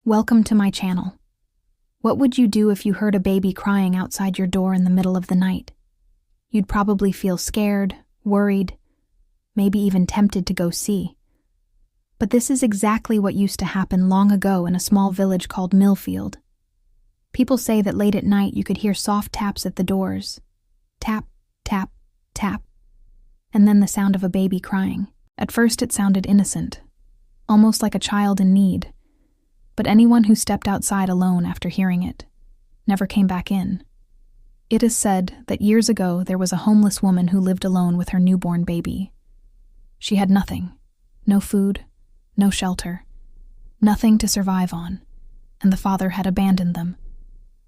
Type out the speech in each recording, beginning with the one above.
Welcome to my channel. What would you do if you heard a baby crying outside your door in the middle of the night? You'd probably feel scared, worried, maybe even tempted to go see. But this is exactly what used to happen long ago in a small village called Millfield. People say that late at night you could hear soft taps at the doors. Tap, tap, tap. And then the sound of a baby crying. At first it sounded innocent, almost like a child in need. But anyone who stepped outside alone after hearing it never came back in. It is said that years ago there was a homeless woman who lived alone with her newborn baby. She had nothing, no food, no shelter, nothing to survive on, and the father had abandoned them,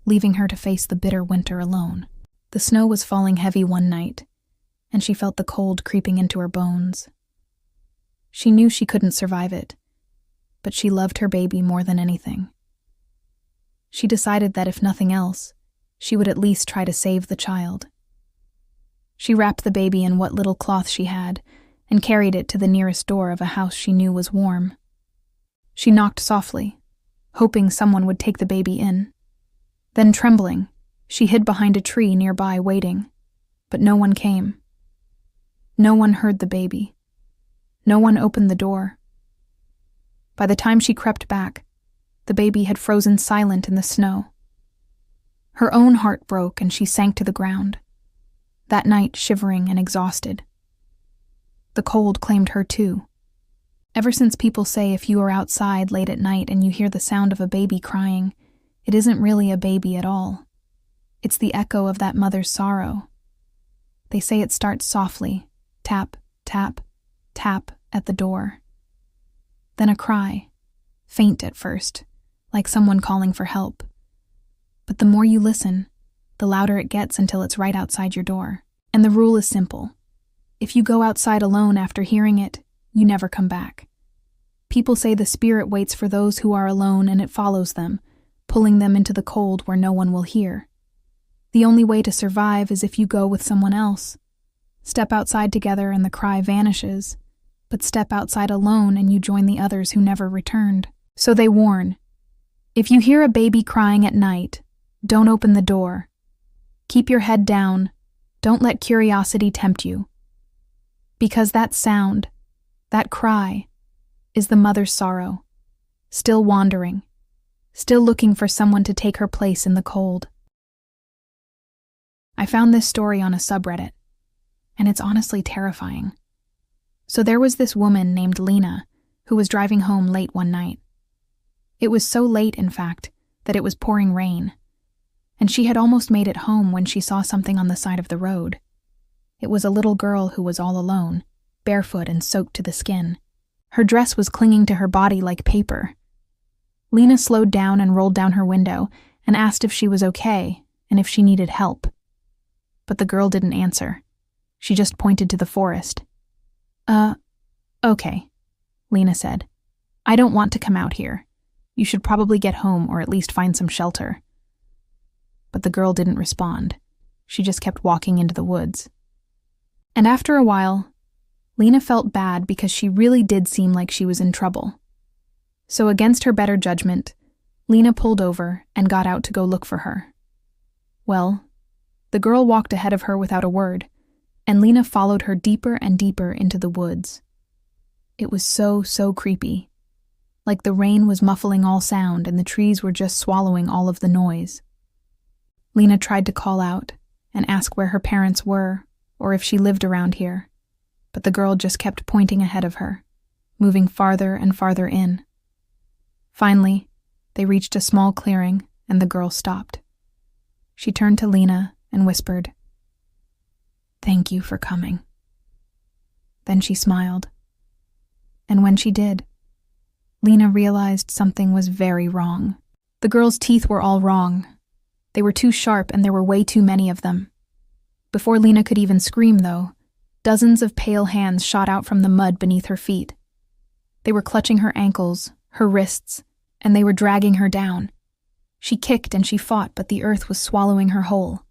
leaving her to face the bitter winter alone. The snow was falling heavy one night, and she felt the cold creeping into her bones. She knew she couldn't survive it, but she loved her baby more than anything. She decided that if nothing else, she would at least try to save the child. She wrapped the baby in what little cloth she had and carried it to the nearest door of a house she knew was warm. She knocked softly, hoping someone would take the baby in. Then, trembling, she hid behind a tree nearby waiting, but no one came. No one heard the baby. No one opened the door. By the time she crept back, the baby had frozen silent in the snow. Her own heart broke and she sank to the ground, that night shivering and exhausted. The cold claimed her too. Ever since people say if you are outside late at night and you hear the sound of a baby crying, it isn't really a baby at all. It's the echo of that mother's sorrow. They say it starts softly, tap, tap, tap at the door. Then a cry, faint at first, like someone calling for help. But the more you listen, the louder it gets until it's right outside your door. And the rule is simple. If you go outside alone after hearing it, you never come back. People say the spirit waits for those who are alone and it follows them, pulling them into the cold where no one will hear. The only way to survive is if you go with someone else. Step outside together and the cry vanishes. But step outside alone and you join the others who never returned. So they warn, if you hear a baby crying at night, don't open the door. Keep your head down. Don't let curiosity tempt you. Because that sound, that cry, is the mother's sorrow, still wandering, still looking for someone to take her place in the cold. I found this story on a subreddit, and it's honestly terrifying. So there was this woman named Lena who was driving home late one night. It was so late, in fact, that it was pouring rain, and she had almost made it home when she saw something on the side of the road. It was a little girl who was all alone, barefoot and soaked to the skin. Her dress was clinging to her body like paper. Lena slowed down and rolled down her window and asked if she was okay and if she needed help. But the girl didn't answer. She just pointed to the forest. Okay, Lena said. I don't want to come out here. You should probably get home or at least find some shelter. But the girl didn't respond. She just kept walking into the woods. And after a while, Lena felt bad because she really did seem like she was in trouble. So against her better judgment, Lena pulled over and got out to go look for her. Well, the girl walked ahead of her without a word, and Lena followed her deeper and deeper into the woods. It was so creepy. Like the rain was muffling all sound and the trees were just swallowing all of the noise. Lena tried to call out and ask where her parents were or if she lived around here, but the girl just kept pointing ahead of her, moving farther and farther in. Finally, they reached a small clearing and the girl stopped. She turned to Lena and whispered, "Thank you for coming." Then she smiled. And when she did, Lena realized something was very wrong. The girl's teeth were all wrong. They were too sharp and there were way too many of them. Before Lena could even scream, though, dozens of pale hands shot out from the mud beneath her feet. They were clutching her ankles, her wrists, and they were dragging her down. She kicked and she fought, but the earth was swallowing her whole.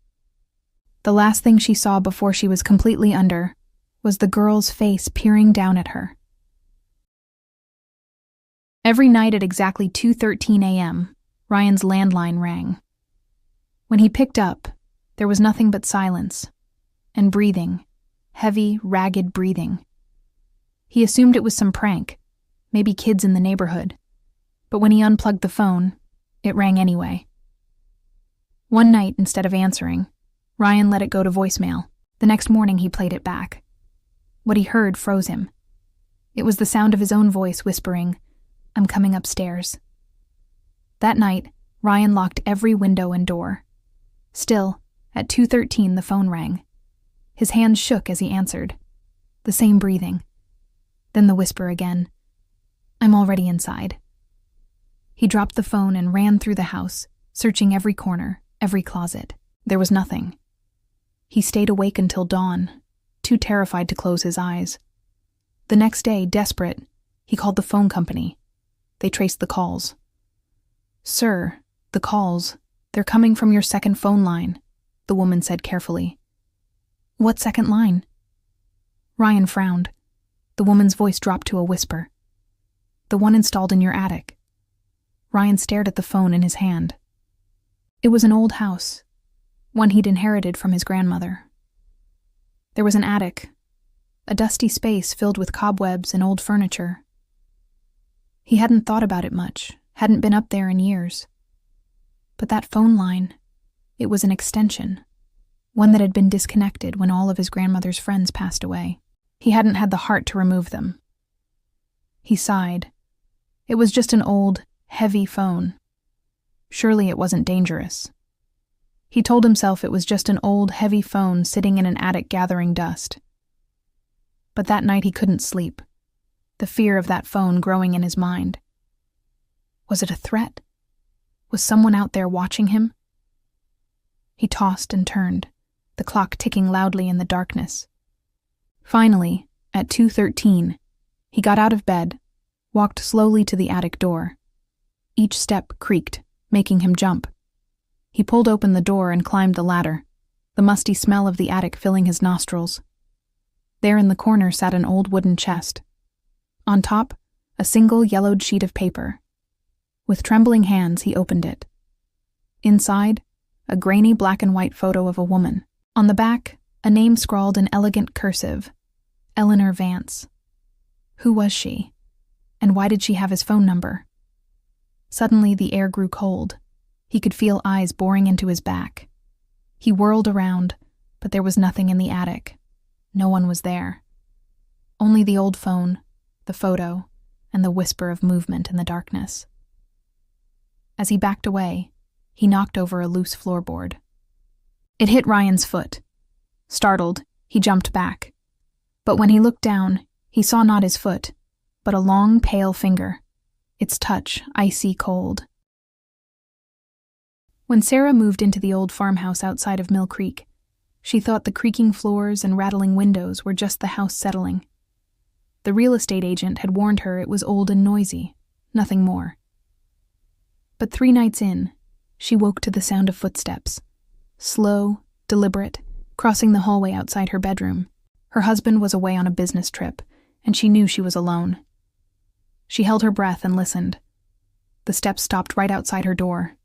The last thing she saw before she was completely under was the girl's face peering down at her. Every night at exactly 2:13 a.m., Ryan's landline rang. When he picked up, there was nothing but silence and breathing, heavy, ragged breathing. He assumed it was some prank, maybe kids in the neighborhood, but when he unplugged the phone, it rang anyway. One night, instead of answering, Ryan let it go to voicemail. The next morning, he played it back. What he heard froze him. It was the sound of his own voice whispering, "I'm coming upstairs." That night, Ryan locked every window and door. Still, at 2:13 the phone rang. His hands shook as he answered. The same breathing. Then the whisper again. "I'm already inside." He dropped the phone and ran through the house, searching every corner, every closet. There was nothing. He stayed awake until dawn, too terrified to close his eyes. The next day, desperate, he called the phone company. They traced the calls. "Sir, the calls, they're coming from your second phone line," the woman said carefully. "What second line?" Ryan frowned. The woman's voice dropped to a whisper. "The one installed in your attic." Ryan stared at the phone in his hand. It was an old house, one he'd inherited from his grandmother. There was an attic, a dusty space filled with cobwebs and old furniture. He hadn't thought about it much, hadn't been up there in years. But that phone line, it was an extension, one that had been disconnected when all of his grandmother's friends passed away. He hadn't had the heart to remove them. He sighed. It was just an old, heavy phone. Surely it wasn't dangerous. He told himself it was just an old, heavy phone sitting in an attic gathering dust. But that night he couldn't sleep, the fear of that phone growing in his mind. Was it a threat? Was someone out there watching him? He tossed and turned, the clock ticking loudly in the darkness. Finally, at 2:13, he got out of bed, walked slowly to the attic door. Each step creaked, making him jump. He pulled open the door and climbed the ladder, the musty smell of the attic filling his nostrils. There in the corner sat an old wooden chest. On top, a single yellowed sheet of paper. With trembling hands, he opened it. Inside, a grainy black and white photo of a woman. On the back, a name scrawled in elegant cursive, Eleanor Vance. Who was she? And why did she have his phone number? Suddenly, the air grew cold. He could feel eyes boring into his back. He whirled around, but there was nothing in the attic. No one was there. Only the old phone, the photo, and the whisper of movement in the darkness. As he backed away, he knocked over a loose floorboard. It hit Ryan's foot. Startled, he jumped back. But when he looked down, he saw not his foot, but a long, pale finger, its touch icy cold. When Sarah moved into the old farmhouse outside of Mill Creek, she thought the creaking floors and rattling windows were just the house settling. The real estate agent had warned her it was old and noisy, nothing more. But 3 nights in, she woke to the sound of footsteps, slow, deliberate, crossing the hallway outside her bedroom. Her husband was away on a business trip, and she knew she was alone. She held her breath and listened. The steps stopped right outside her door.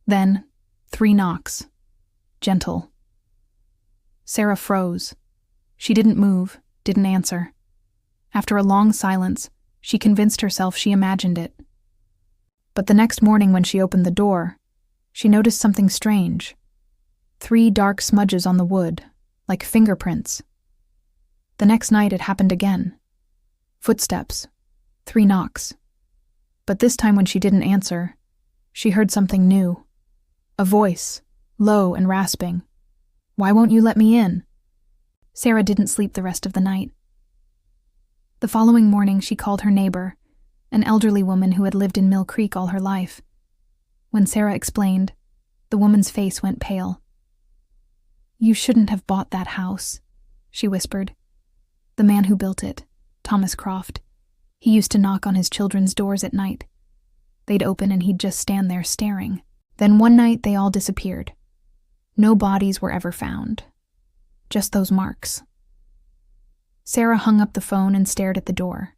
Then, 3 knocks. Gentle. Sarah froze. She didn't move, didn't answer. After a long silence, she convinced herself she imagined it. But the next morning when she opened the door, she noticed something strange. 3 dark smudges on the wood, like fingerprints. The next night it happened again. Footsteps. 3 knocks. But this time when she didn't answer, she heard something new. A voice, low and rasping. "Why won't you let me in?" Sarah didn't sleep the rest of the night. The following morning she called her neighbor, an elderly woman who had lived in Mill Creek all her life. When Sarah explained, the woman's face went pale. "You shouldn't have bought that house," she whispered. "The man who built it, Thomas Croft, he used to knock on his children's doors at night. They'd open and he'd just stand there staring. Then one night they all disappeared. No bodies were ever found. Just those marks." Sarah hung up the phone and stared at the door.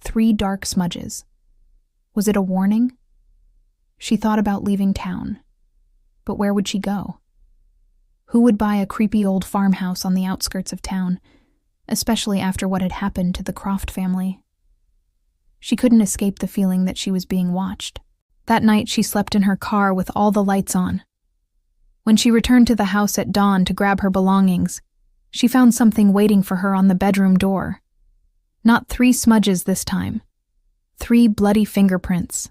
3 dark smudges. Was it a warning? She thought about leaving town. But where would she go? Who would buy a creepy old farmhouse on the outskirts of town, especially after what had happened to the Croft family? She couldn't escape the feeling that she was being watched. That night she slept in her car with all the lights on. When she returned to the house at dawn to grab her belongings, she found something waiting for her on the bedroom door. Not 3 smudges this time. 3 bloody fingerprints.